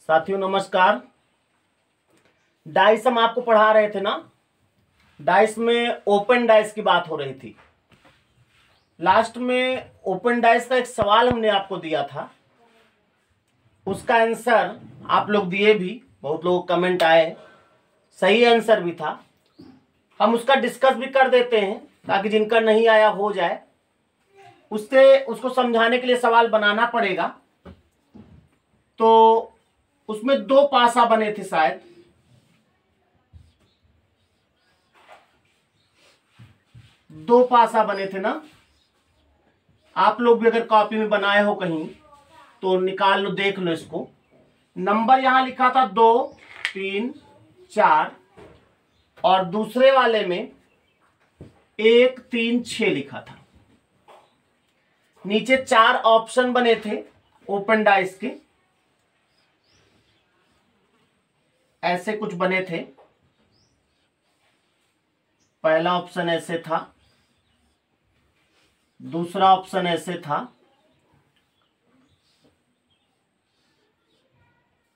साथियों नमस्कार। डाइस हम आपको पढ़ा रहे थे ना, डाइस में ओपन डाइस की बात हो रही थी। लास्ट में ओपन डाइस का एक सवाल हमने आपको दिया था, उसका आंसर आप लोग दिए भी, बहुत लोग कमेंट आए, सही आंसर भी था। हम उसका डिस्कस भी कर देते हैं ताकि जिनका नहीं आया हो जाए। उसको समझाने के लिए सवाल बनाना पड़ेगा। तो उसमें 2 पासा बने थे शायद, दो पासा बने थे ना। आप लोग भी अगर कॉपी में बनाए हो कहीं तो निकाल लो, देख लो इसको। नंबर यहां लिखा था 2, 3, 4 और दूसरे वाले में 1, 3, 6 लिखा था। नीचे 4 ऑप्शन बने थे ओपन डाइस के, ऐसे कुछ बने थे। पहला ऑप्शन ऐसे था, दूसरा ऑप्शन ऐसे था,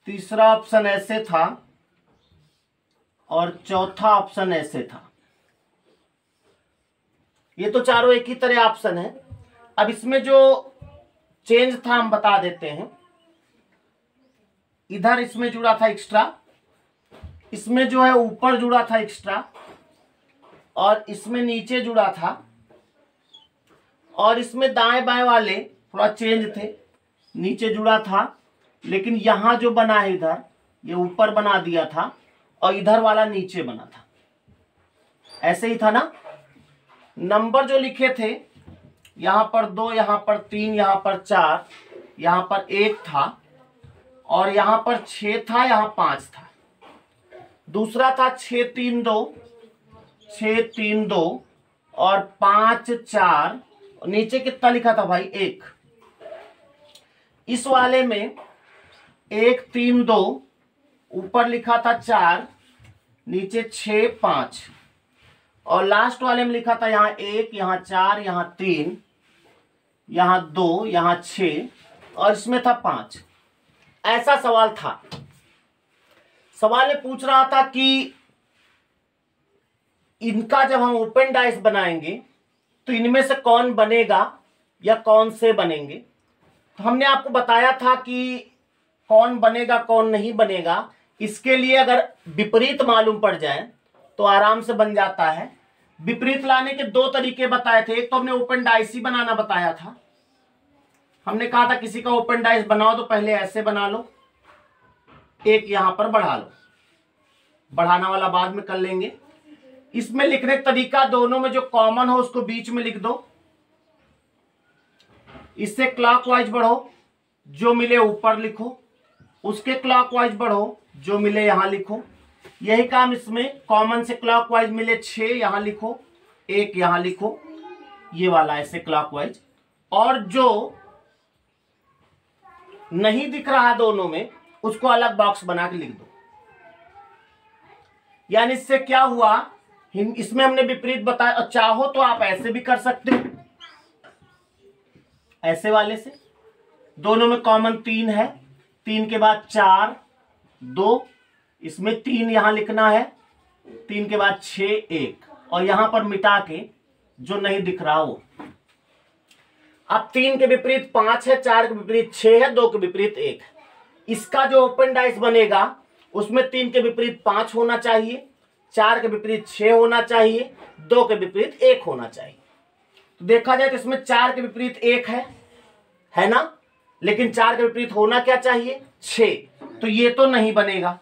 तीसरा ऑप्शन ऐसे था और चौथा ऑप्शन ऐसे था। ये तो चारों एक ही तरह ऑप्शन है। अब इसमें जो चेंज था हम बता देते हैं। इधर इसमें जुड़ा था एक्स्ट्रा, इसमें जो है ऊपर जुड़ा था एक्स्ट्रा, और इसमें नीचे जुड़ा था, और इसमें दाएं बाएं वाले थोड़ा चेंज थे। नीचे जुड़ा था लेकिन यहां जो बना है इधर, ये ऊपर बना दिया था और इधर वाला नीचे बना था। ऐसे ही था ना। नंबर जो लिखे थे, यहां पर 2, यहां पर 3, यहां पर 4, यहां पर 1 था, और यहां पर 6 था, यहां 5 था। दूसरा था 6, 3, 2, 6, 3, 2 और 5, 4। नीचे कितना लिखा था भाई? 1। इस वाले में 1, 3, 2, ऊपर लिखा था 4, नीचे 6, 5, और लास्ट वाले में लिखा था यहाँ 1, यहाँ 4, यहाँ 3, यहाँ 2, यहाँ 6 और इसमें था 5। ऐसा सवाल था। सवाल ये पूछ रहा था कि इनका जब हम ओपन डाइस बनाएंगे तो इनमें से कौन बनेगा या कौन से बनेंगे। तो हमने आपको बताया था कि कौन बनेगा कौन नहीं बनेगा। इसके लिए अगर विपरीत मालूम पड़ जाए तो आराम से बन जाता है। विपरीत लाने के 2 तरीके बताए थे। एक तो हमने ओपन डाइस ही बनाना बताया था। हमने कहा था किसी का ओपन डाइस बनाओ तो पहले ऐसे बना लो, एक यहां पर बढ़ा लो, बढ़ाना वाला बाद में कर लेंगे। इसमें लिखने का तरीका, दोनों में जो कॉमन हो उसको बीच में लिख दो, इससे क्लॉकवाइज बढ़ो, जो मिले ऊपर लिखो, उसके क्लॉकवाइज बढ़ो, जो मिले यहां लिखो। यही काम इसमें, कॉमन से क्लॉकवाइज मिले 6 यहां लिखो, 1 यहां लिखो, ये वाला ऐसे क्लॉकवाइज। और जो नहीं दिख रहा दोनों में उसको अलग बॉक्स बना के लिख दो। यानी इससे क्या हुआ, इसमें हमने विपरीत बताया। और चाहो तो आप ऐसे भी कर सकते हो, ऐसे वाले से। दोनों में कॉमन 3 है, 3 के बाद 4, 2, इसमें 3 यहां लिखना है, 3 के बाद 6, 1, और यहां पर मिटा के जो नहीं दिख रहा वो। अब 3 के विपरीत 5 है, 4 के विपरीत 6 है, 2 के विपरीत 1 है। इसका जो ओपन डाइस बनेगा उसमें 3 के विपरीत 5 होना चाहिए, 4 के विपरीत 6 होना चाहिए, 2 के विपरीत 1 होना चाहिए। तो देखा जाए तो इसमें 4 के विपरीत 1 है ना, लेकिन 4 के विपरीत होना क्या चाहिए? 6। तो ये तो नहीं बनेगा,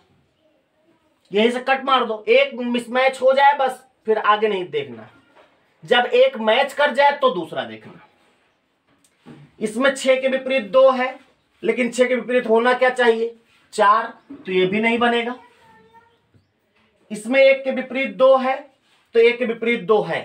यहीं से कट मार दो। एक मिसमैच हो जाए बस, फिर आगे नहीं देखना। जब एक मैच कर जाए तो दूसरा देखना। इसमें 6 के विपरीत 2 है, लेकिन 6 के विपरीत होना क्या चाहिए? 4, तो ये भी नहीं बनेगा। इसमें 1 के विपरीत 2 है, तो 1 के विपरीत 2 है,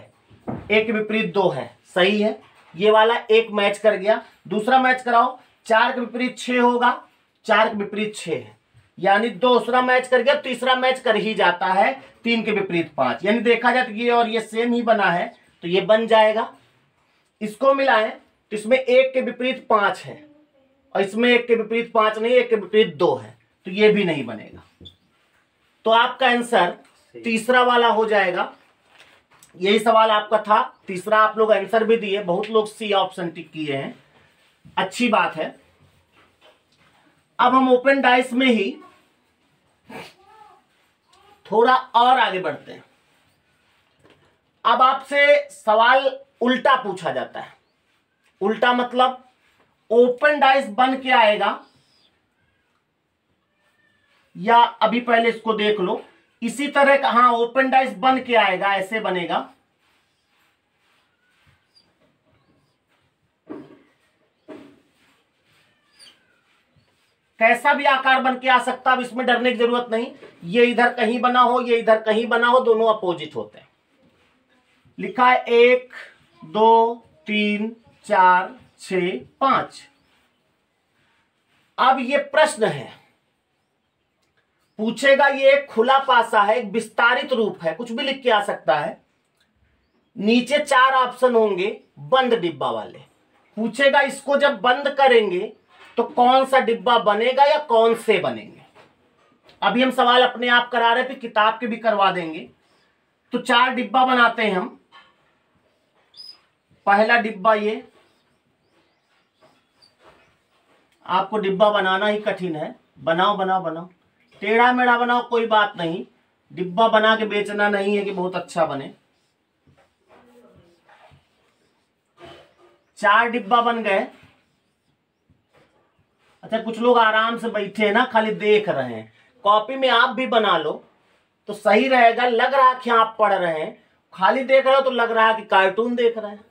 1 के विपरीत 2 है, सही है। ये वाला एक मैच कर गया। दूसरा मैच कराओ, 4 के विपरीत 6 होगा, 4 के विपरीत 6 है, यानी दूसरा मैच कर गया। तीसरा मैच कर ही जाता है 3 के विपरीत 5, यानी देखा जाए तो ये और ये सेम ही बना है, तो ये बन जाएगा। इसको मिलाएं तो इसमें 1 के विपरीत 5 है, और इसमें 1 के विपरीत 5 नहीं, 1 के विपरीत 2 है, तो ये भी नहीं बनेगा। तो आपका आंसर तीसरा वाला हो जाएगा। यही सवाल आपका था, तीसरा आप लोग आंसर भी दिए, बहुत लोग सी ऑप्शन टिक किए हैं, अच्छी बात है। अब हम ओपन डाइस में ही थोड़ा और आगे बढ़ते हैं। अब आपसे सवाल उल्टा पूछा जाता है। उल्टा मतलब ओपन डाइस बन के आएगा, या अभी पहले इसको देख लो, इसी तरह का, हाँ ओपन डाइस बन के आएगा, ऐसे बनेगा। कैसा भी आकार बन के आ सकता है, अब इसमें डरने की जरूरत नहीं। ये इधर कहीं बना हो, ये इधर कहीं बना हो, दोनों अपोजिट होते हैं। लिखा है 1 2 3 4 6 5। अब ये प्रश्न है, पूछेगा, ये एक खुला पासा है, एक विस्तारित रूप है, कुछ भी लिख के आ सकता है। नीचे 4 ऑप्शन होंगे बंद डिब्बा वाले। पूछेगा इसको जब बंद करेंगे तो कौन सा डिब्बा बनेगा या कौन से बनेंगे। अभी हम सवाल अपने आप करा रहे थे, किताब के भी करवा देंगे। तो 4 डिब्बा बनाते हैं हम। पहला डिब्बा ये, आपको डिब्बा बनाना ही कठिन है, बनाओ बनाओ बनाओ, टेढ़ा मेढ़ा बनाओ, कोई बात नहीं, डिब्बा बना के बेचना नहीं है कि बहुत अच्छा बने। 4 डिब्बा बन गए। अच्छा, कुछ लोग आराम से बैठे हैं ना, खाली देख रहे हैं। कॉपी में आप भी बना लो तो सही रहेगा। लग रहा है कि आप पढ़ रहे हैं, खाली देख रहे हो तो लग रहा है कि कार्टून देख रहे हैं।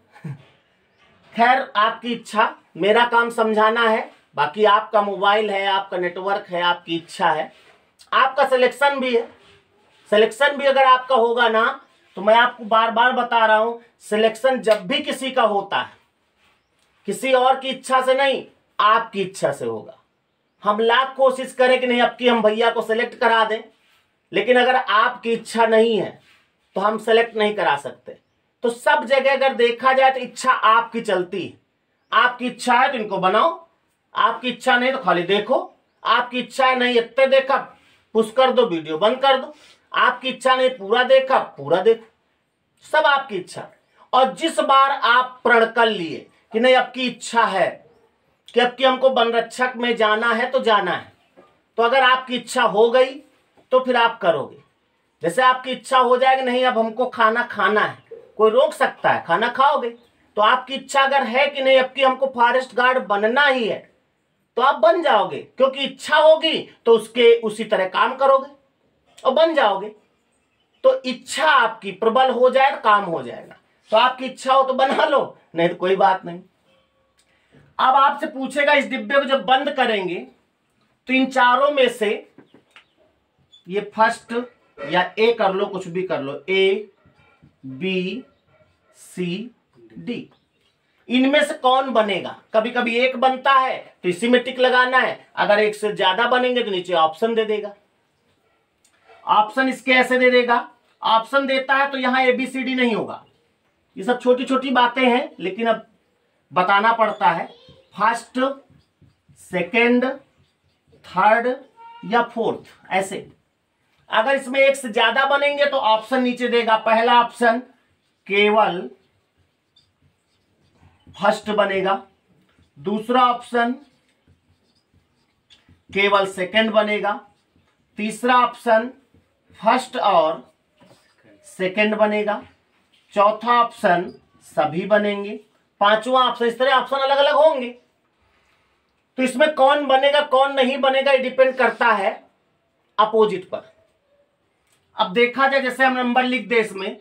खैर, आपकी इच्छा, मेरा काम समझाना है, बाकी आपका मोबाइल है, आपका नेटवर्क है, आपकी इच्छा है, आपका सिलेक्शन भी है। सिलेक्शन भी अगर आपका होगा ना, तो मैं आपको बार बार बता रहा हूं, सिलेक्शन जब भी किसी का होता है, किसी और की इच्छा से नहीं, आपकी इच्छा से होगा। हम लाख कोशिश करें कि नहीं अब की हम भैया को सिलेक्ट करा दें, लेकिन अगर आपकी इच्छा नहीं है तो हम सेलेक्ट नहीं करा सकते। तो सब जगह अगर देखा जाए तो इच्छा आपकी चलती है। आपकी इच्छा है तो इनको बनाओ, आपकी इच्छा नहीं तो खाली देखो। आपकी इच्छा है नहीं इतने देखा, पुश कर दो, वीडियो बंद कर दो। आपकी इच्छा नहीं पूरा देखा, पूरा देखो, सब आपकी इच्छा। और जिस बार आप प्रण कर लिए कि नहीं अब की इच्छा है कि अब की हमको वनरक्षक में जाना है तो जाना है, तो अगर आपकी इच्छा हो गई तो फिर आप करोगे। जैसे आपकी इच्छा हो जाएगी नहीं अब हमको खाना खाना है, कोई रोक सकता है, खाना खाओगे। तो आपकी इच्छा अगर है कि नहीं अब की हमको फॉरेस्ट गार्ड बनना ही है, तो आप बन जाओगे, क्योंकि इच्छा होगी तो उसके उसी तरह काम करोगे और बन जाओगे। तो इच्छा आपकी प्रबल हो जाए तो काम हो जाएगा। तो आपकी इच्छा हो तो बना लो, नहीं तो कोई बात नहीं। अब आपसे पूछेगा इस डिब्बे को जब बंद करेंगे तो इन चारों में से ये फर्स्ट या ए कर लो, कुछ भी कर लो, ए बी सी डी, इनमें से कौन बनेगा। कभी कभी एक बनता है तो इसी में टिक लगाना है, अगर एक से ज्यादा बनेंगे तो नीचे ऑप्शन दे देगा। ऑप्शन इसके ऐसे दे देगा, ऑप्शन देता है तो यहां ABCD नहीं होगा। ये सब छोटी छोटी बातें हैं, लेकिन अब बताना पड़ता है। फर्स्ट, सेकंड, थर्ड या फोर्थ, ऐसे। अगर इसमें एक से ज्यादा बनेंगे तो ऑप्शन नीचे देगा। पहला ऑप्शन केवल फर्स्ट बनेगा, दूसरा ऑप्शन केवल सेकंड बनेगा, तीसरा ऑप्शन फर्स्ट और सेकंड बनेगा, चौथा ऑप्शन सभी बनेंगे, पांचवा ऑप्शन, इस तरह ऑप्शन अलग अलग होंगे। तो इसमें कौन बनेगा कौन नहीं बनेगा ये डिपेंड करता है अपोजिट पर। अब देखा जाए, जैसे हम नंबर लिख दे इसमें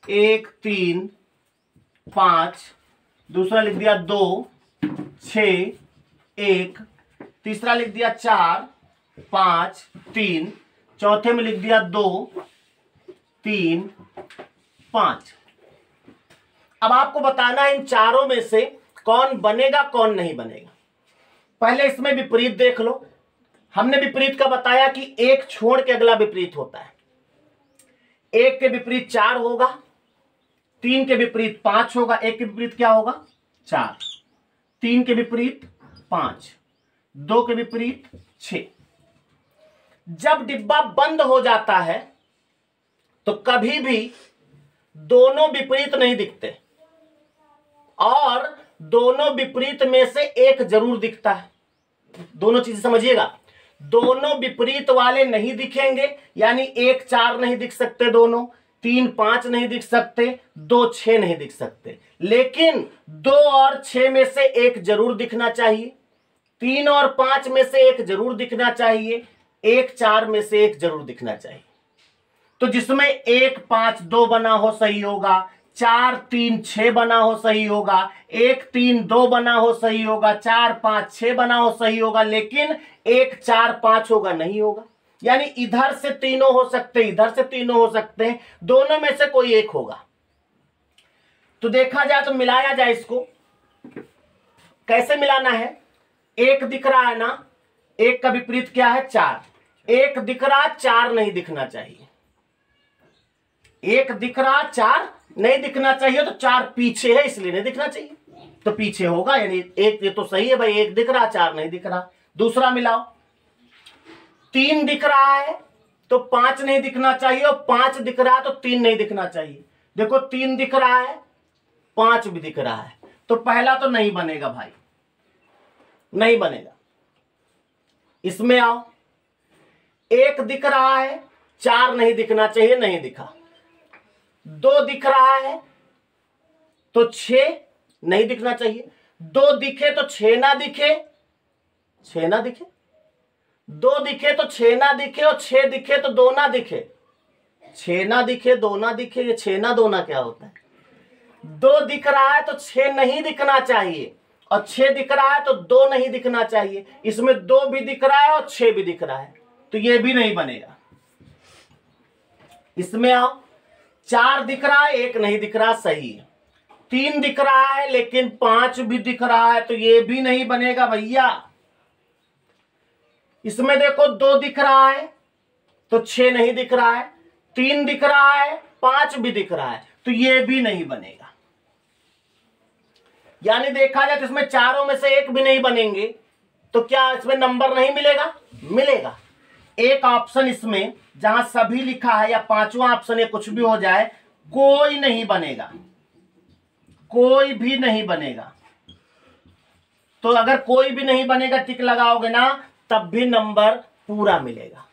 1 3 5, दूसरा लिख दिया 2 6 1, तीसरा लिख दिया 4 5 3, चौथे में लिख दिया 2 3 5। अब आपको बताना है इन चारों में से कौन बनेगा कौन नहीं बनेगा। पहले इसमें विपरीत देख लो। हमने विपरीत का बताया कि एक छोड़ के अगला विपरीत होता है। 1 के विपरीत 4 होगा, 3 के विपरीत 5 होगा, 1 के विपरीत क्या होगा 4, 3 के विपरीत 5, 2 के विपरीत 6। जब डिब्बा बंद हो जाता है तो कभी भी दोनों विपरीत नहीं दिखते और दोनों विपरीत में से एक जरूर दिखता है। दोनों चीजें समझिएगा, दोनों विपरीत वाले नहीं दिखेंगे, यानी 1 4 नहीं दिख सकते, दोनों 3 5 नहीं दिख सकते, 2 6 नहीं दिख सकते, लेकिन 2 और 6 में से एक जरूर दिखना चाहिए, 3 और 5 में से एक जरूर दिखना चाहिए, 1 4 में से एक जरूर दिखना चाहिए। तो जिसमें 1 5 2 बना हो सही होगा, 4 3 6 बना हो सही होगा, 1 3 2 बना हो सही होगा, 4 5 6 बना हो सही होगा, लेकिन 1 4 5 होगा नहीं होगा। यानी इधर से तीनों हो सकते, इधर से तीनों हो सकते हैं, दोनों में से कोई एक होगा। तो देखा जाए तो मिलाया जाए इसको, कैसे मिलाना है? एक दिख रहा है ना, एक का विपरीत क्या है? 4। एक दिख रहा, 4 नहीं दिखना चाहिए। एक दिख रहा, 4 नहीं दिखना चाहिए, तो 4 पीछे है इसलिए नहीं दिखना चाहिए, तो पीछे होगा। यानी एक, ये तो सही है भाई, एक दिख रहा, 4 नहीं दिख रहा। दूसरा मिलाओ, 3 दिख रहा है तो 5 नहीं दिखना चाहिए, और 5 दिख रहा है तो 3 नहीं दिखना चाहिए। देखो 3 दिख रहा है, 5 भी दिख रहा है, तो पहला तो नहीं बनेगा भाई, नहीं बनेगा। इसमें आओ, 1 दिख रहा है, 4 नहीं दिखना चाहिए, नहीं दिखा। 2 दिख रहा है तो 6 नहीं दिखना चाहिए, 2 दिखे तो 6 ना दिखे, 6 ना दिखे, 2 दिखे तो 6 ना दिखे, और 6 दिखे तो 2 ना दिखे। 6 ना दिखे, 2 ना दिखे, ये 6 ना 2 ना क्या होता है? 2 दिख रहा है तो 6 नहीं दिखना चाहिए, और 6 दिख रहा है तो 2 नहीं दिखना चाहिए। इसमें 2 भी दिख रहा है और 6 भी दिख रहा है, तो ये भी नहीं बनेगा। इसमें आओ, 4 दिख रहा है, 1 नहीं दिख रहा, सही है। 3 दिख रहा है लेकिन 5 भी दिख रहा है, तो ये भी नहीं बनेगा भैया। इसमें देखो 2 दिख रहा है तो 6 नहीं दिख रहा है, 3 दिख रहा है, 5 भी दिख रहा है, तो ये भी नहीं बनेगा। यानी देखा जाए तो इसमें चारों में से एक भी नहीं बनेंगे, तो क्या इसमें नंबर नहीं मिलेगा? मिलेगा। एक ऑप्शन इसमें जहां सभी लिखा है, या 5वां ऑप्शन या कुछ भी हो जाए, कोई नहीं बनेगा, कोई भी नहीं बनेगा। तो अगर कोई भी नहीं बनेगा, टिक लगाओगे ना, तब भी नंबर पूरा मिलेगा।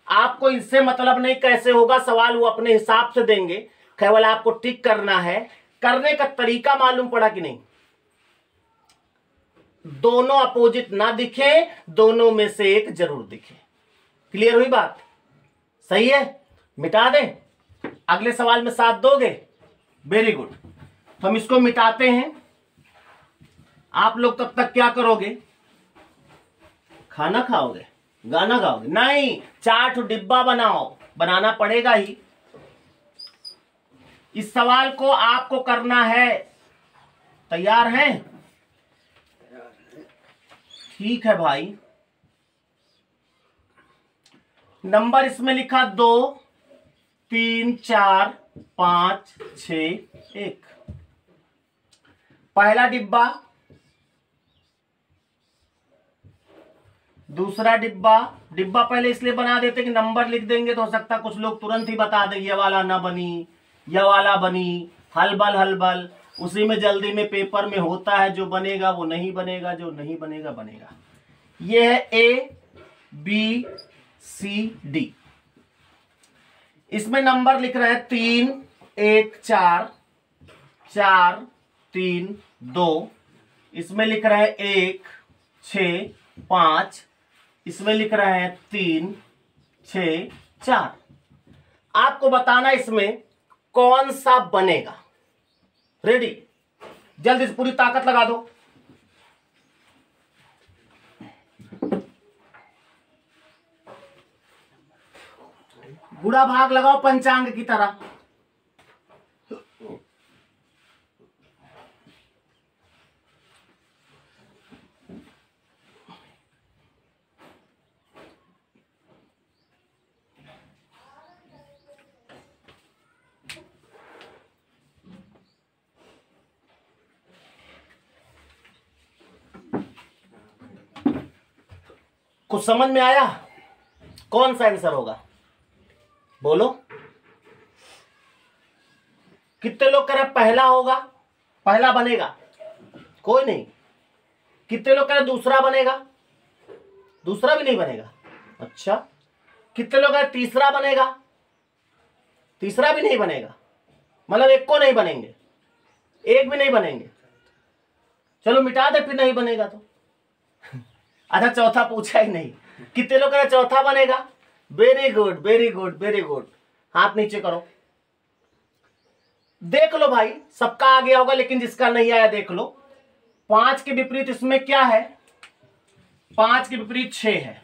आपको इससे मतलब नहीं कैसे होगा, सवाल वो अपने हिसाब से देंगे, केवल आपको टिक करना है। करने का तरीका मालूम पड़ा कि नहीं? दोनों अपोजिट ना दिखे, दोनों में से एक जरूर दिखे। क्लियर हुई बात? सही है, मिटा दें? अगले सवाल में साथ दोगे? Very good. तो हम इसको मिटाते हैं। आप लोग तब तक क्या करोगे? खाना खाओगे, गाना गाओगे? नहीं, 4 डिब्बा बनाओ, बनाना पड़ेगा ही। इस सवाल को आपको करना है, तैयार हैं? ठीक है भाई। नंबर इसमें लिखा 2 3 4 5 6 1। पहला डिब्बा, दूसरा डिब्बा। डिब्बा पहले इसलिए बना देते कि नंबर लिख देंगे तो हो सकता कुछ लोग तुरंत ही बता दें ये वाला ना बनी, ये वाला बनी, हलबल हलबल। उसी में जल्दी में पेपर में होता है, जो बनेगा वो नहीं बनेगा, जो नहीं बनेगा बनेगा। ये है A B C D। इसमें नंबर लिख रहे हैं 3 1 4 4 3 2। इसमें लिख रहे हैं 1 6 5। इसमें लिख रहे हैं 3 6 4। आपको बताना इसमें कौन सा बनेगा। रेडी? जल्दी से पूरी ताकत लगा दो। बुरा भाग लगाओ पंचांग की तरह। कुछ समझ में आया? कौन सा आंसर होगा बोलो? कितने लोग कह रहे पहला होगा, पहला बनेगा? कोई नहीं। कितने लोग कह रहे दूसरा बनेगा? दूसरा भी नहीं बनेगा। अच्छा, कितने लोग कह रहे तीसरा बनेगा? तीसरा भी नहीं बनेगा, मतलब एक को नहीं बनेंगे, एक भी नहीं बनेंगे। चलो मिटा दे फिर नहीं बनेगा तो। अच्छा, चौथा पूछा ही नहीं। कितने लोग कह रहे चौथा बनेगा? Very good very good very good, हाथ नीचे करो। देख लो भाई, सबका आ गया होगा, लेकिन जिसका नहीं आया देख लो। 5 के विपरीत इसमें क्या है? 5 के विपरीत 6 है,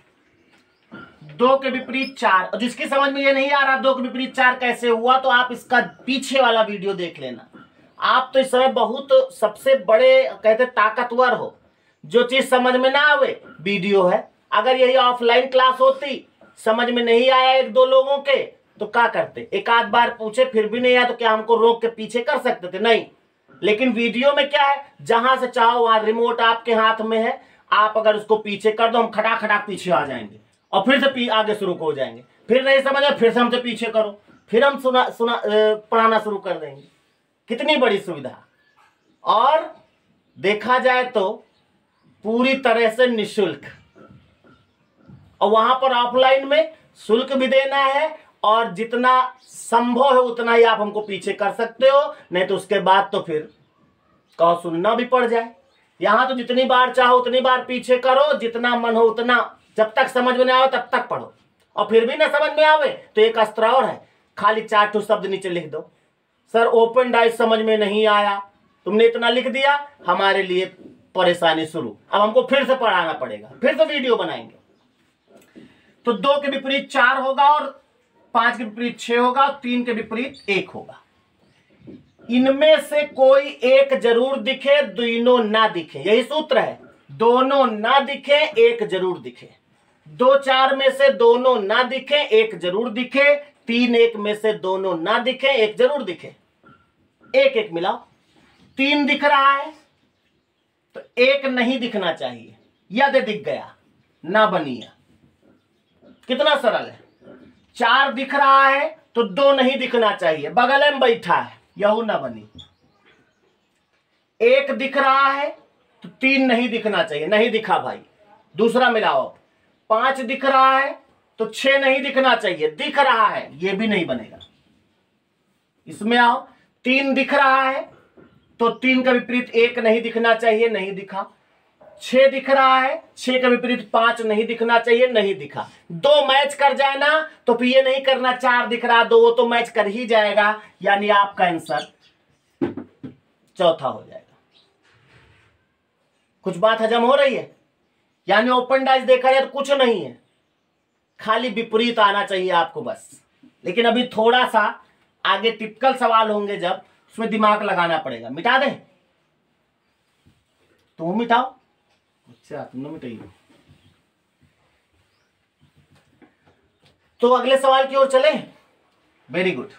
2 के विपरीत 4। और जिसकी समझ में ये नहीं आ रहा 2 के विपरीत 4 कैसे हुआ, तो आप इसका पीछे वाला वीडियो देख लेना। आप तो इस समय बहुत सबसे बड़े कहते ताकतवर हो, जो चीज समझ में ना आवे वीडियो है। अगर यही ऑफलाइन क्लास होती, समझ में नहीं आया एक दो लोगों के, तो क्या करते? एक आध बार पूछे फिर भी नहीं आया तो क्या हमको रोक के पीछे कर सकते थे? नहीं। लेकिन वीडियो में क्या है, जहां से चाहो वहां रिमोट आपके हाथ में है, आप अगर उसको पीछे कर दो, हम खड़ा खड़ा पीछे आ जाएंगे और फिर से आगे शुरू हो जाएंगे। फिर नहीं समझ आए फिर से हमसे पीछे करो, फिर हम पढ़ाना शुरू कर देंगे। कितनी बड़ी सुविधा। और देखा जाए तो पूरी तरह से निःशुल्क। और वहां पर ऑफलाइन में शुल्क भी देना है, और जितना संभव है उतना ही आप हमको पीछे कर सकते हो, नहीं तो उसके बाद तो फिर कहो सुनना भी पड़ जाए। यहां तो जितनी बार चाहो उतनी बार पीछे करो, जितना मन हो उतना, जब तक समझ में नहीं आवे तब तक पढ़ो। और फिर भी ना समझ में आवे तो एक अस्त्र और है, खाली 4 शब्द नीचे लिख दो। सर ओपन डाइस समझ में नहीं आया, तुमने इतना लिख दिया, हमारे लिए परेशानी शुरू। अब हमको फिर से पढ़ाना पड़ेगा, फिर से वीडियो बनाएंगे। तो 2 के विपरीत 4 होगा, और 5 के विपरीत 6 होगा, और 3 के विपरीत 1 होगा। इनमें से कोई एक जरूर दिखे, दोनों ना दिखे, यही सूत्र है। दोनों ना दिखे, एक जरूर दिखे। 2 4 में से दोनों ना दिखे, एक जरूर दिखे। 3 1 में से दोनों ना दिखे, एक जरूर दिखे। एक एक मिलाओ। 3 दिख रहा है तो 1 नहीं दिखना चाहिए, यदि दिख गया ना बनिया। कितना सरल है। 4 दिख रहा है तो 2 नहीं दिखना चाहिए, बगल में बैठा है, यहू ना बनी। 1 दिख रहा है तो 3 नहीं दिखना चाहिए, नहीं दिखा भाई, दूसरा मिलाओ। 5 दिख रहा है तो 6 नहीं दिखना चाहिए, दिख रहा है, ये भी नहीं बनेगा। इसमें आओ। 3 दिख रहा है तो 3 का विपरीत 1 नहीं दिखना चाहिए, नहीं दिखा। 6 दिख रहा है, 6 का विपरीत 5 नहीं दिखना चाहिए, नहीं दिखा। 2 मैच कर जाए ना तो फिर ये नहीं करना 4 दिख रहा 2, वो तो मैच कर ही जाएगा, यानी आपका आंसर चौथा हो जाएगा। कुछ बात हजम हो रही है? यानी ओपन डाइस देखा जाए तो कुछ नहीं है, खाली विपरीत आना चाहिए आपको बस। लेकिन अभी थोड़ा सा आगे टिपिकल सवाल होंगे, जब उसमें दिमाग लगाना पड़ेगा। मिटा दे, तुम मिटाओ। अच्छा, तुमने मिटाई। तो अगले सवाल की ओर चले। Very good.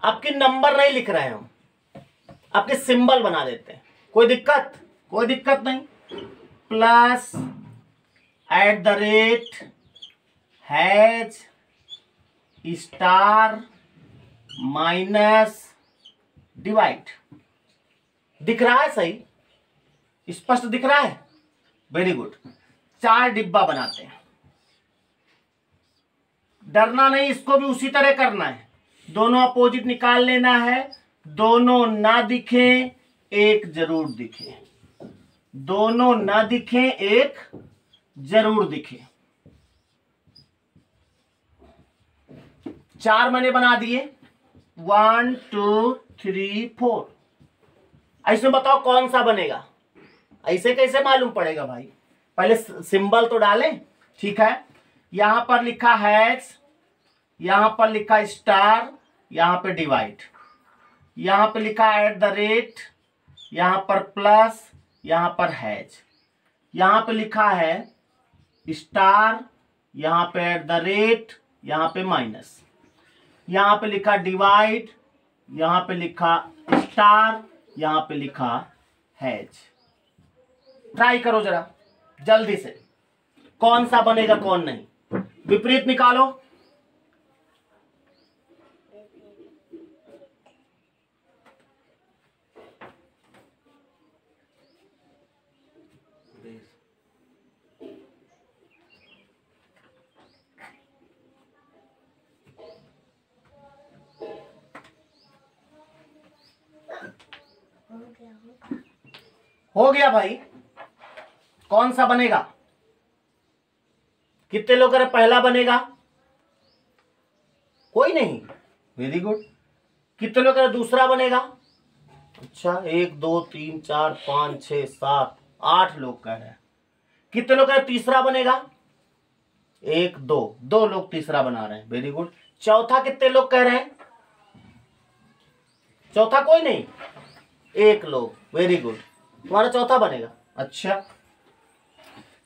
आपके नंबर नहीं लिख रहे हैं हम, आपके सिंबल बना देते हैं। कोई दिक्कत? कोई दिक्कत नहीं। Plus @ has star minus divide. दिख रहा है? सही स्पष्ट दिख रहा है? Very good. 4 डिब्बा बनाते हैं। डरना नहीं, इसको भी उसी तरह करना है। दोनों अपोजिट निकाल लेना है। दोनों ना दिखे, एक जरूर दिखे। दोनों ना दिखे, एक जरूर दिखे। 4 मैंने बना दिए। 1 2 3 4। ऐसे बताओ कौन सा बनेगा? ऐसे कैसे मालूम पड़ेगा भाई? पहले सिंबल तो डालें। ठीक है, यहां पर लिखा हैज, यहां पर लिखा स्टार, यहां पे डिवाइड, यहां पे लिखा @ यहां पर प्लस, यहां पर हैज, यहां पे लिखा है स्टार, यहां पे @ यहां पे माइनस। यहां पे लिखा डिवाइड, यहां पे लिखा स्टार, यहां पे लिखा हैज। ट्राई करो जरा जल्दी से, कौन सा बनेगा कौन नहीं। विपरीत निकालो। हो गया भाई, कौन सा बनेगा? कितने लोग कह रहे पहला बनेगा? कोई नहीं, वेरी गुड। कितने लोग कह रहे दूसरा बनेगा? अच्छा, 1 2 3 4 5 6 7 8 लोग कह रहे हैं। कितने लोग कह रहे तीसरा बनेगा? 1 2 2 लोग तीसरा बना रहे हैं, वेरी गुड। चौथा कितने लोग कह रहे हैं? चौथा कोई नहीं, 1 लोग, वेरी गुड। तुम्हारा चौथा बनेगा। अच्छा,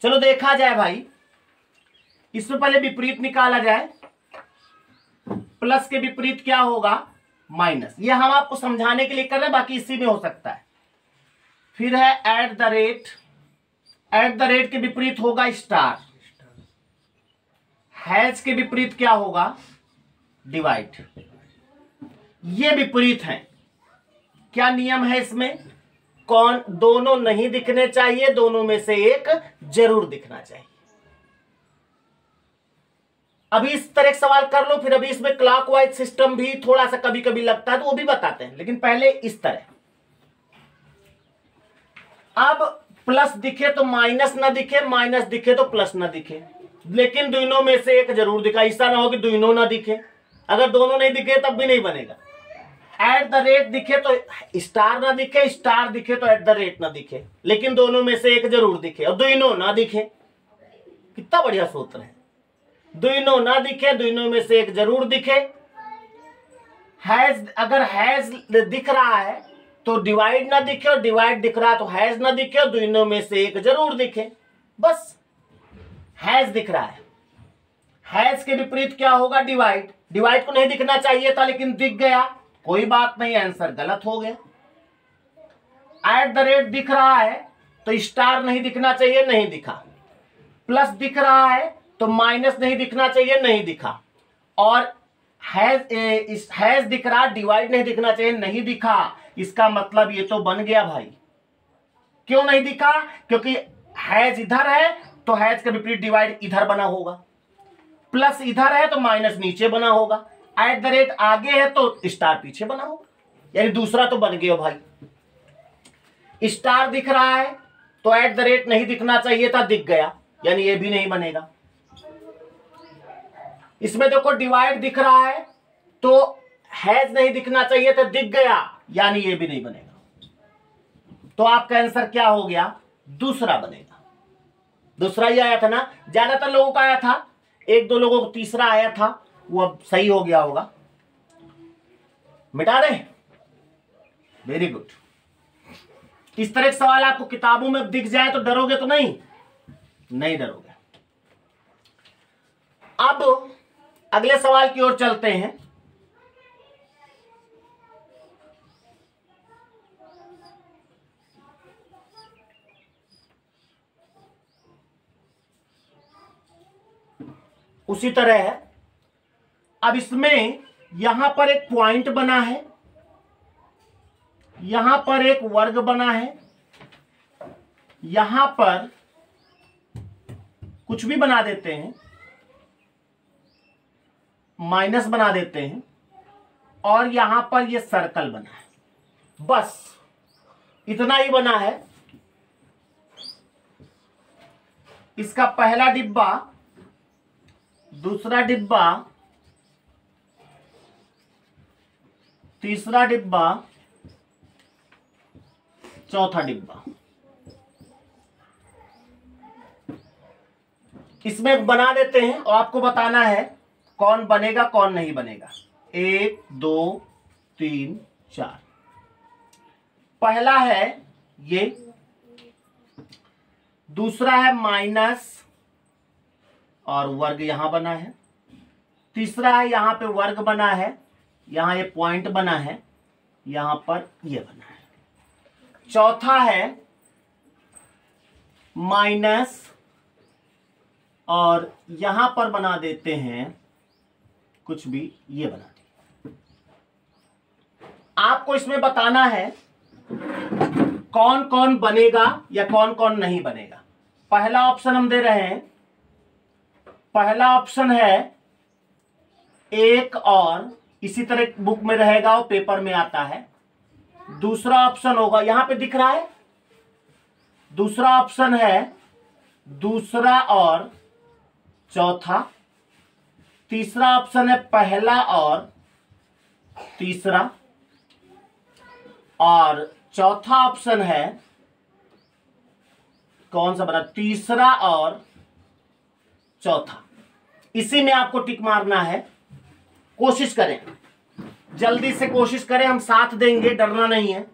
चलो देखा जाए भाई, इसमें पहले विपरीत निकाला जाए। प्लस के विपरीत क्या होगा? माइनस। ये हम आपको समझाने के लिए कर रहे हैं, बाकी इसी में हो सकता है। फिर है at the rate, at the rate के विपरीत होगा स्टार। हैज के विपरीत क्या होगा? डिवाइड। ये विपरीत है। क्या नियम है इसमें? कौन? दोनों नहीं दिखने चाहिए, दोनों में से एक जरूर दिखना चाहिए। अभी इस तरह सवाल कर लो, फिर अभी इसमें क्लॉकवाइज सिस्टम भी थोड़ा सा कभी कभी लगता है तो वो भी बताते हैं, लेकिन पहले इस तरह। अब प्लस दिखे तो माइनस ना दिखे, माइनस दिखे तो प्लस ना दिखे, लेकिन दोनों में से एक जरूर दिखा। ऐसा ना हो कि दोनों ना दिखे। अगर दोनों नहीं दिखे तब भी नहीं बनेगा। एट द रेट दिखे तो स्टार ना दिखे, स्टार दिखे तो एट द रेट ना दिखे, लेकिन दोनों में से एक जरूर दिखे, और दोनों ना दिखे। कितना बढ़िया सूत्र है। दोनों ना दिखे, दोनों में से एक जरूर दिखे। हैज, अगर हैज दिख रहा है तो डिवाइड ना दिखे, और डिवाइड दिख रहा है तो हैज ना दिखे, और दोनों में से एक जरूर दिखे। बस हैज दिख रहा है, हैज के विपरीत क्या होगा? डिवाइड। डिवाइड को नहीं दिखना चाहिए था लेकिन दिख गया, कोई बात नहीं, आंसर गलत हो गया। एट द रेट दिख रहा है तो स्टार नहीं दिखना चाहिए, नहीं दिखा। प्लस दिख रहा है तो माइनस नहीं दिखना चाहिए, नहीं दिखा। और हैज दिख रहा, डिवाइड नहीं दिखना चाहिए, नहीं दिखा। इसका मतलब ये तो बन गया भाई। क्यों नहीं दिखा? क्योंकि हैज इधर है तो हैज का विपरीत डिवाइड इधर बना होगा, प्लस इधर है तो माइनस नीचे बना होगा, एट द रेट आगे है तो स्टार पीछे बना होगा, यानी दूसरा तो बन गया भाई। स्टार दिख रहा है तो एट द रेट नहीं दिखना चाहिए था, दिख गया, यानी ये भी नहीं बनेगा। इसमें देखो डिवाइड दिख रहा है तो हैज नहीं दिखना चाहिए था, दिख गया, यानी ये भी नहीं बनेगा। तो आपका आंसर क्या हो गया? दूसरा बनेगा। दूसरा ही आया था ना, ज्यादातर लोगों का आया था, 1 2 लोगों को तीसरा आया था, वो अब सही हो गया होगा। मिटा दें? Very good. इस तरह के सवाल आपको किताबों में दिख जाए तो डरोगे तो नहीं? नहीं डरोगे। अब अगले सवाल की ओर चलते हैं। उसी तरह है। अब इसमें यहां पर एक पॉइंट बना है, यहां पर एक वर्ग बना है, यहां पर कुछ भी बना देते हैं, माइनस बना देते हैं, और यहां पर ये सर्कल बना है। बस इतना ही बना है। इसका पहला डिब्बा, दूसरा डिब्बा, तीसरा डिब्बा, चौथा डिब्बा। इसमें बना देते हैं और आपको बताना है कौन बनेगा कौन नहीं बनेगा। 1 2 3 4। पहला है ये, दूसरा है माइनस और वर्ग यहां बना है, तीसरा है यहाँ पे वर्ग बना है, यहाँ ये पॉइंट बना है, यहाँ पर ये बना है। चौथा है माइनस, और यहां पर बना देते हैं कुछ भी, ये बना दिए। आपको इसमें बताना है कौन कौन बनेगा या कौन कौन नहीं बनेगा। पहला ऑप्शन हम दे रहे हैं, पहला ऑप्शन है एक और, इसी तरह बुक में रहेगा और पेपर में आता है। दूसरा ऑप्शन होगा, यहां पे दिख रहा है, दूसरा ऑप्शन है दूसरा और चौथा। तीसरा ऑप्शन है पहला और तीसरा, और चौथा ऑप्शन है कौन सा बना, तीसरा और चौथा। इसी में आपको टिक मारना है। कोशिश करें, जल्दी से कोशिश करें, हम साथ देंगे, डरना नहीं है।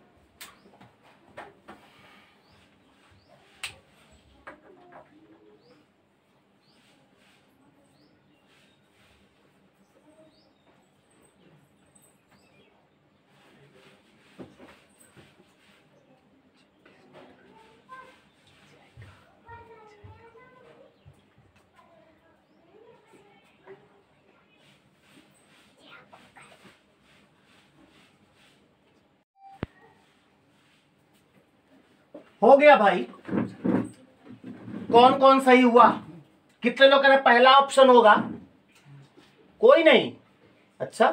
हो गया भाई, कौन कौन सही हुआ? कितने लोग कह रहे पहला ऑप्शन होगा? कोई नहीं। अच्छा,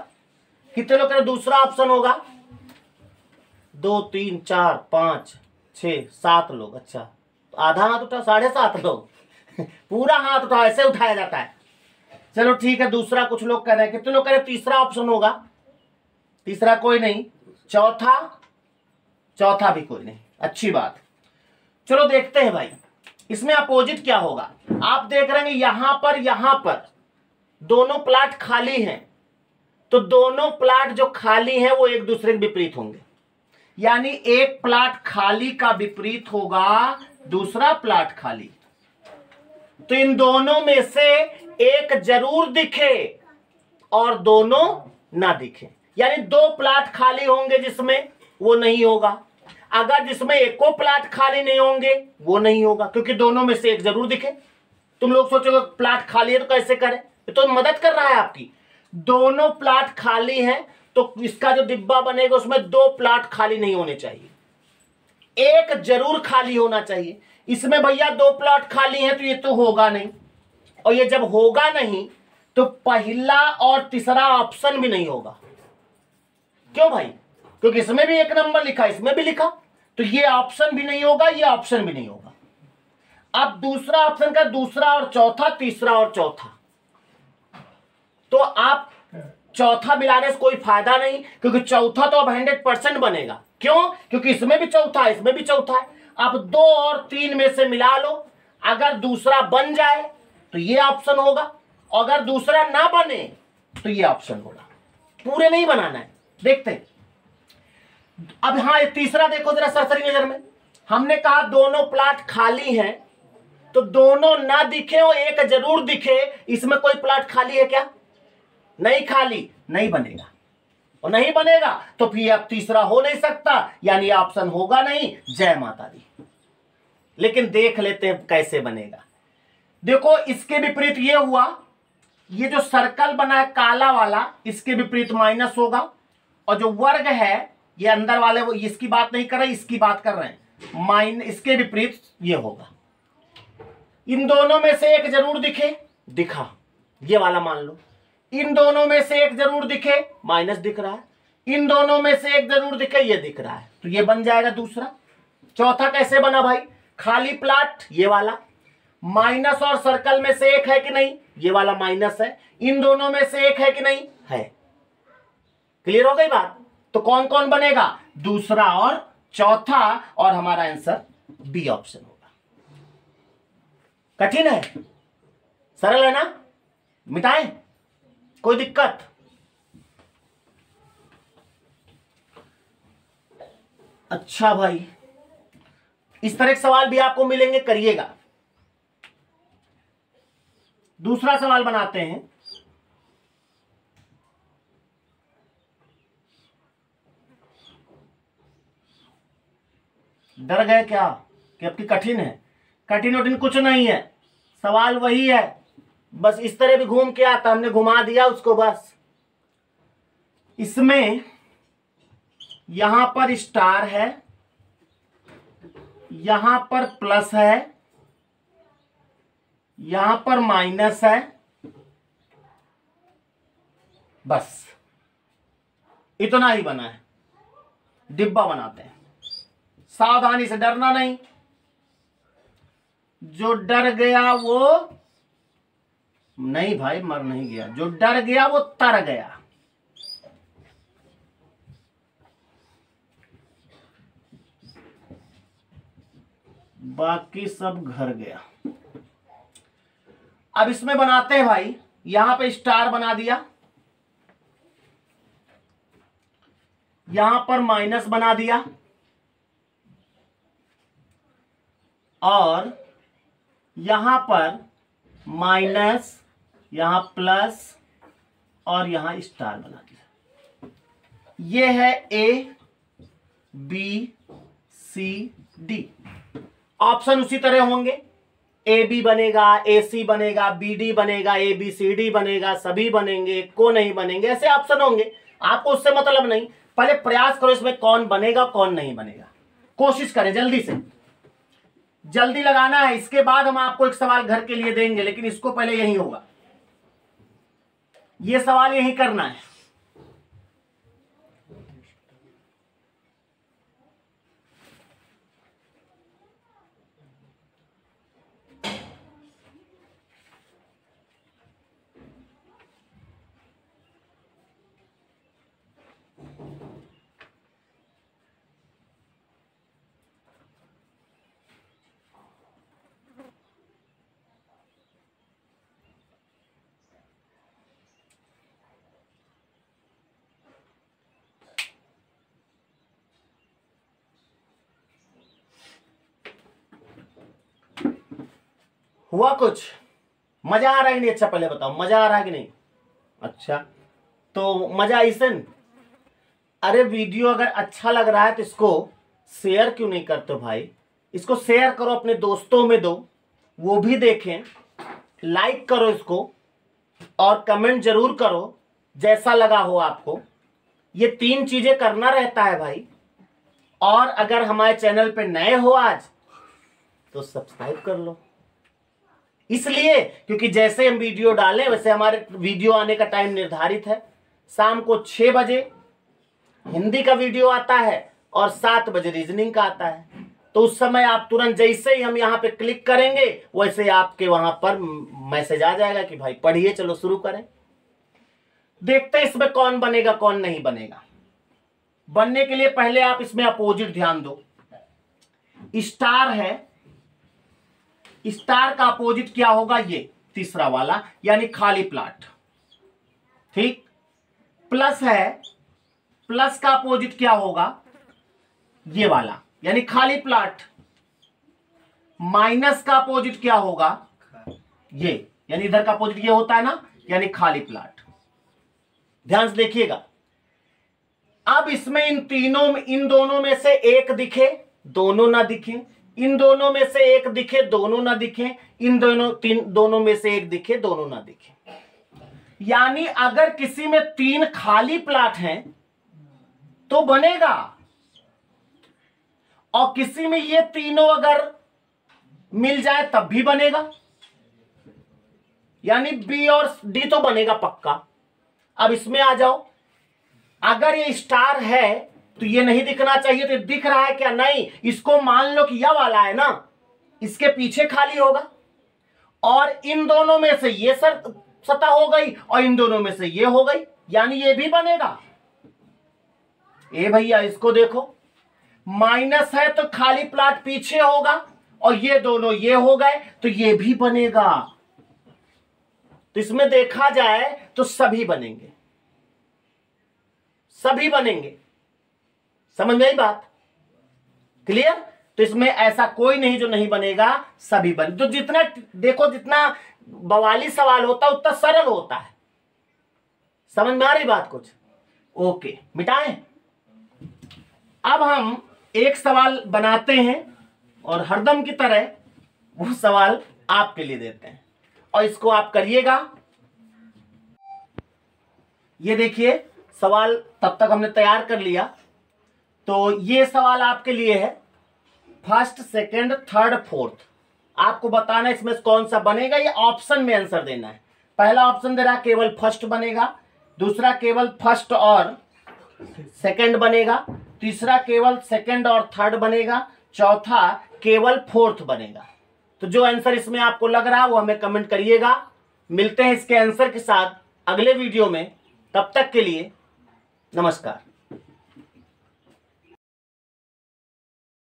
कितने लोग कह रहे दूसरा ऑप्शन होगा? 2 3 4 5 6 7 लोग। अच्छा, तो आधा हाथ उठा, 7.5 लोग पूरा हाथ उठा, ऐसे उठाया जाता है। चलो ठीक है, दूसरा कुछ लोग कह रहे हैं। कितने लोग कह रहे तीसरा ऑप्शन होगा? तीसरा कोई नहीं। चौथा? चौथा भी कोई नहीं। अच्छी बात। चलो देखते हैं भाई, इसमें अपोजिट क्या होगा। आप देख रहे हैं यहां पर दोनों प्लाट खाली हैं, तो दोनों प्लाट जो खाली हैं वो एक दूसरे के विपरीत होंगे। यानी एक प्लाट खाली का विपरीत होगा दूसरा प्लाट खाली। तो इन दोनों में से एक जरूर दिखे और दोनों ना दिखे। यानी 2 प्लाट खाली होंगे जिसमें, वो नहीं होगा। अगर जिसमें एको प्लाट खाली नहीं होंगे वो नहीं होगा, क्योंकि दोनों में से एक जरूर दिखे। तुम लोग सोचोगे प्लाट खाली है तो कैसे करें, तो मदद कर रहा है आपकी। दोनों प्लाट खाली हैं तो इसका जो डिब्बा बनेगा उसमें 2 प्लाट खाली नहीं होने चाहिए, एक जरूर खाली होना चाहिए। इसमें भैया 2 प्लाट खाली हैं तो ये तो होगा नहीं, और ये जब होगा नहीं तो पहला और तीसरा ऑप्शन भी नहीं होगा। क्यों भाई? क्योंकि इसमें भी 1 नंबर लिखा, इसमें भी लिखा, तो ये ऑप्शन भी नहीं होगा, ये ऑप्शन भी नहीं होगा। अब दूसरा ऑप्शन का दूसरा और चौथा, तीसरा और चौथा, तो आप चौथा मिलाने से कोई फायदा नहीं, क्योंकि चौथा तो अब 100% बनेगा। क्यों? क्योंकि इसमें भी चौथा है, इसमें भी चौथा है। अब 2 और 3 में से मिला लो, अगर दूसरा बन जाए तो ये ऑप्शन होगा, अगर दूसरा ना बने तो ये ऑप्शन होगा। पूरे नहीं बनाना है। देखते हैं अब। हाँ, ये तीसरा देखो जरा सरसरी नजर में। हमने कहा दोनों प्लाट खाली हैं, तो दोनों ना दिखे और एक जरूर दिखे। इसमें कोई प्लाट खाली है क्या? नहीं खाली, नहीं बनेगा। और नहीं बनेगा तो फिर अब तीसरा हो नहीं सकता, यानी ऑप्शन होगा नहीं। जय माता दी। लेकिन देख लेते हैं कैसे बनेगा। देखो, इसके विपरीत ये हुआ, ये जो सर्कल बना है काला वाला, इसके विपरीत माइनस होगा, और जो वर्ग है ये अंदर वाले, वो इसकी बात नहीं कर रहे, इसकी बात कर रहे हैं। माइनस, इसके विपरीत ये होगा। इन दोनों में से एक जरूर दिखे, दिखा, ये वाला मान लो। इन दोनों में से एक जरूर दिखे, माइनस दिख रहा है। इन दोनों में से एक जरूर दिखे, ये दिख रहा है, तो ये बन जाएगा दूसरा। चौथा कैसे बना भाई? खाली प्लाट, ये वाला, माइनस और सर्कल में से एक है कि नहीं, ये वाला माइनस है। इन दोनों में से एक है कि नहीं है। क्लियर हो गई बात? तो कौन कौन बनेगा? दूसरा और चौथा, और हमारा आंसर बी ऑप्शन होगा। कठिन है? सरल है ना? मिटाएं? कोई दिक्कत? अच्छा भाई, इस तरह के सवाल भी आपको मिलेंगे, करिएगा। दूसरा सवाल बनाते हैं। डर गए क्या कि आपकी कठिन है? कठिन वठिन कुछ नहीं है, सवाल वही है, बस इस तरह भी घूम के आता, हमने घुमा दिया उसको बस। इसमें यहां पर स्टार है, यहां पर प्लस है, यहां पर माइनस है, बस इतना ही बना है। डिब्बा बनाते हैं, सावधानी से, डरना नहीं। जो डर गया वो नहीं भाई, मर नहीं गया, जो डर गया वो तर गया। बाकी सब घर गया। अब इसमें बनाते हैं भाई, यहां पे स्टार बना दिया, यहां पर माइनस बना दिया, और यहां पर माइनस, यहां प्लस, और यहां स्टार बना दिया। ये है A B C D. Option उसी तरह होंगे, ए बी बनेगा, ए सी बनेगा, बी डी बनेगा, ए बी सी डी बनेगा, सभी बनेंगे, को नहीं बनेंगे, ऐसे ऑप्शन होंगे। आपको उससे मतलब नहीं, पहले प्रयास करो इसमें कौन बनेगा कौन नहीं बनेगा, कोशिश करें जल्दी से, जल्दी लगाना है। इसके बाद हम आपको एक सवाल घर के लिए देंगे, लेकिन इसको पहले यही होगा, ये सवाल यही करना है। हुआ कुछ? मजा आ रहा है कि नहीं? अच्छा पहले बताओ, मजा आ रहा है कि नहीं? अच्छा, तो मजा आइसन। अरे वीडियो अगर अच्छा लग रहा है तो इसको शेयर क्यों नहीं करते भाई? इसको शेयर करो, अपने दोस्तों में दो, वो भी देखें, लाइक करो इसको, और कमेंट जरूर करो जैसा लगा हो आपको। ये 3 चीजें करना रहता है भाई। और अगर हमारे चैनल पे नए हो आज तो सब्सक्राइब कर लो, इसलिए क्योंकि जैसे हम वीडियो डालें वैसे हमारे वीडियो आने का टाइम निर्धारित है। शाम को 6 बजे हिंदी का वीडियो आता है और 7 बजे रीजनिंग का आता है। तो उस समय आप तुरंत जैसे ही हम यहाँ पे क्लिक करेंगे वैसे आपके वहां पर मैसेज आ जाएगा कि भाई पढ़िए, चलो शुरू करें। देखते हैं इसमें कौन बनेगा कौन नहीं बनेगा। बनने के लिए पहले आप इसमें अपोजिट ध्यान दो। स्टार है, स्टार का अपोजिट क्या होगा? ये तीसरा वाला, यानी खाली प्लॉट। ठीक। प्लस है, प्लस का अपोजिट क्या होगा? ये वाला, यानी खाली प्लॉट। माइनस का अपोजिट क्या होगा? ये, यानी इधर का अपोजिट ये होता है ना, यानी खाली प्लॉट। ध्यान से देखिएगा। अब इसमें इन दोनों में से एक दिखे, दोनों ना दिखे, इन दोनों में से एक दिखे, दोनों ना दिखे, इन दोनों में से एक दिखे, दोनों ना दिखे। यानी अगर किसी में 3 खाली प्लॉट हैं तो बनेगा, और किसी में ये तीनों अगर मिल जाए तब भी बनेगा, यानी बी और डी तो बनेगा पक्का। अब इसमें आ जाओ, अगर ये स्टार है तो ये नहीं दिखना चाहिए, तो दिख रहा है क्या? नहीं। इसको मान लो कि यह वाला है ना, इसके पीछे खाली होगा, और इन दोनों में से ये सतह हो गई और इन दोनों में से ये हो गई, यानी ये भी बनेगा। ए भैया इसको देखो, माइनस है तो खाली प्लॉट पीछे होगा, और ये दोनों ये हो गए तो ये भी बनेगा। तो इसमें देखा जाए तो सभी बनेंगे, सभी बनेंगे। समझ में आई बात? क्लियर? तो इसमें ऐसा कोई नहीं जो नहीं बनेगा, सभी बने। तो जितना देखो, जितना बवाली सवाल होता है उतना सरल होता है। समझ में आ रही बात कुछ? ओके, मिटाएं। अब हम एक सवाल बनाते हैं और हरदम की तरह वो सवाल आपके लिए देते हैं, और इसको आप करिएगा। ये देखिए सवाल तब तक हमने तैयार कर लिया। तो ये सवाल आपके लिए है फर्स्ट, सेकंड, थर्ड, फोर्थ। आपको बताना है इसमें कौन सा बनेगा, ये ऑप्शन में आंसर देना है। पहला ऑप्शन दे रहा केवल फर्स्ट बनेगा, दूसरा केवल फर्स्ट और सेकंड बनेगा, तीसरा केवल सेकंड और थर्ड बनेगा, चौथा केवल फोर्थ बनेगा। तो जो आंसर इसमें आपको लग रहा है वो हमें कमेंट करिएगा। मिलते हैं इसके आंसर के साथ अगले वीडियो में। तब तक के लिए नमस्कार।